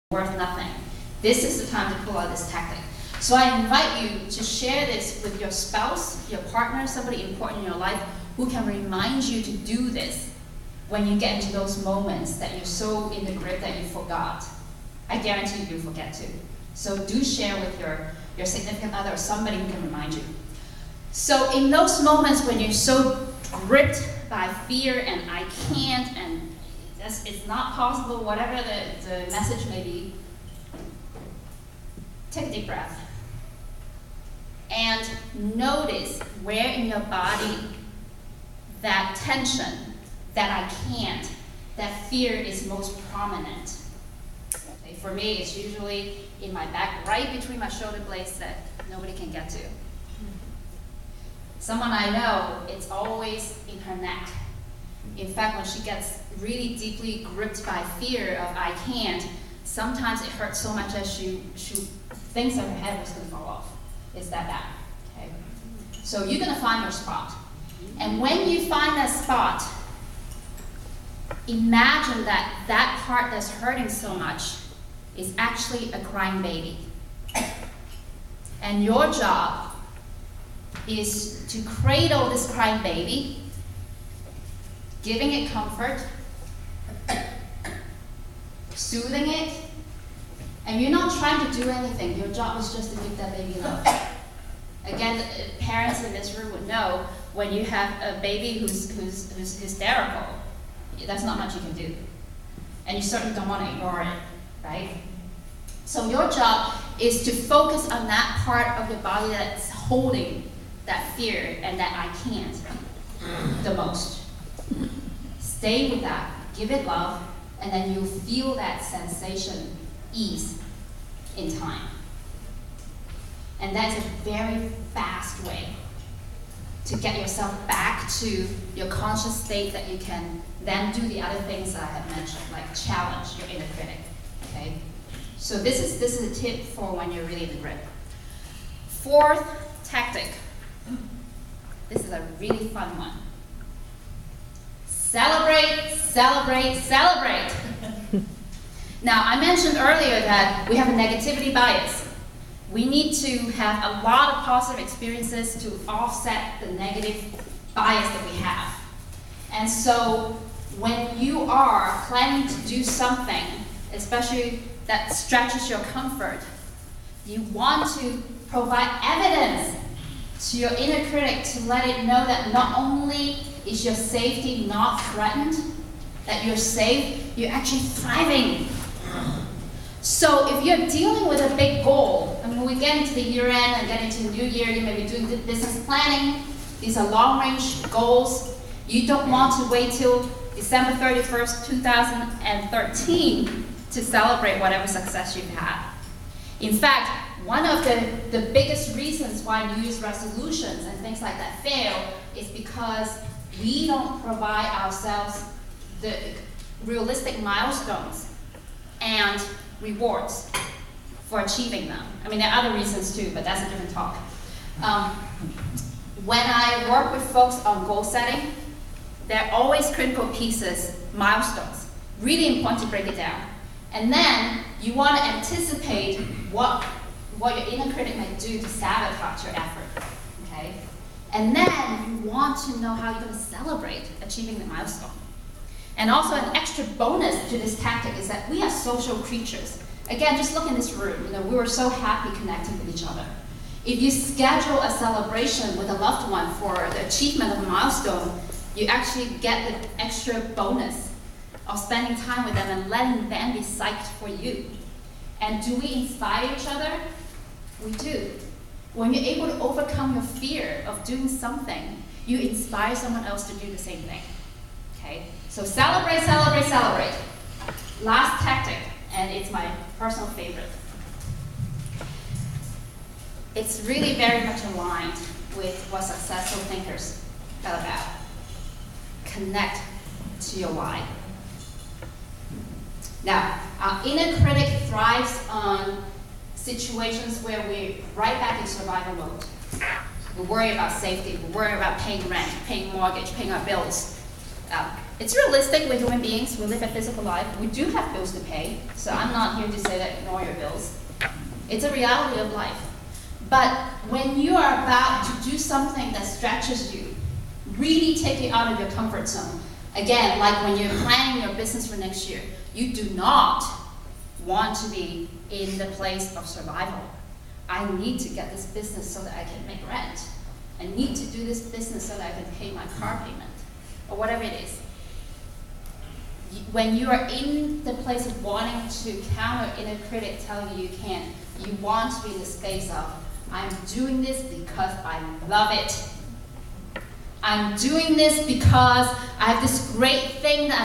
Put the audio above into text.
worth nothing. This is the time to pull out this tactic. So I invite you to share this with your spouse, your partner, somebody important in your life who can remind you to do this when you get into those moments that you're so in the grip that you forgot. I guarantee you'll forget too. So do share with your significant other or somebody who can remind you. So in those moments when you're so gripped by fear and I can't and it's not possible, whatever the message may be, take a deep breath. And notice where in your body that tension, that I can't, that fear is most prominent. Okay, for me, it's usually in my back, right between my shoulder blades that nobody can get to. Someone I know, it's always in her neck. In fact, when she gets really deeply gripped by fear of I can't, sometimes it hurts so much that she thinks that her head was going to fall off. It's that bad. Okay? So you're going to find your spot. And when you find that spot, imagine that that part that's hurting so much is actually a crying baby. And your job is to cradle this crying baby, giving it comfort, soothing it, and you're not trying to do anything. Your job is just to give that baby love. Again, parents in this room would know when you have a baby who's hysterical, that's not much you can do. And you certainly don't want to ignore it, right? So your job is to focus on that part of your body that's holding that fear and that I can't the most. Stay with that, give it love, and then you'll feel that sensation ease in time. And that's a very fast way to get yourself back to your conscious state that you can then do the other things that I have mentioned, like challenge your inner critic. Okay? So this is a tip for when you're really in the grip. Fourth tactic. This is a really fun one. Celebrate, celebrate, celebrate. Now, I mentioned earlier that we have a negativity bias. We need to have a lot of positive experiences to offset the negative bias that we have. And so when you are planning to do something, especially that stretches your comfort, you want to provide evidence to your inner critic to let it know that not only is your safety not threatened, that you're safe, you're actually thriving. So if you're dealing with a big goal, and when we get into the year end and get into the new year, you may be doing business planning. These are long-range goals. You don't want to wait till December 31st, 2013 to celebrate whatever success you've had. In fact, one of the biggest reasons why New Year's resolutions and things like that fail is because we don't provide ourselves the realistic milestones and rewards for achieving them. I mean, there are other reasons too, but that's a different talk. When I work with folks on goal setting, there are always critical pieces, milestones. Really important to break it down. And then you want to anticipate what your inner critic might do to sabotage your effort. Okay? And then you want to know how you're going to celebrate achieving the milestone. And also an extra bonus to this tactic is that we are social creatures. Again, just look in this room. We were so happy connecting with each other. If you schedule a celebration with a loved one for the achievement of a milestone, you actually get the extra bonus of spending time with them and letting them be psyched for you. And do we inspire each other? We do. When you're able to overcome your fear of doing something, you inspire someone else to do the same thing. Okay? So celebrate, celebrate, celebrate. Last tactic, and it's my personal favorite. It's really very much aligned with what successful thinkers are about. Connect to your why. Now, our inner critic thrives on situations where we're right back in survival mode. We worry about safety, we worry about paying rent, paying mortgage, paying our bills. It's realistic. We're human beings. We live a physical life. We do have bills to pay. So I'm not here to say that ignore your bills. It's a reality of life. But when you are about to do something that stretches you, really take you out of your comfort zone, again, like when you're planning your business for next year, you do not want to be in the place of survival. I need to get this business so that I can make rent. I need to do this business so that I can pay my car payment, or whatever it is. When you are in the place of wanting to counter inner critic telling you can't, you want to be in the space of, I'm doing this because I love it. I'm doing this because I have this great thing that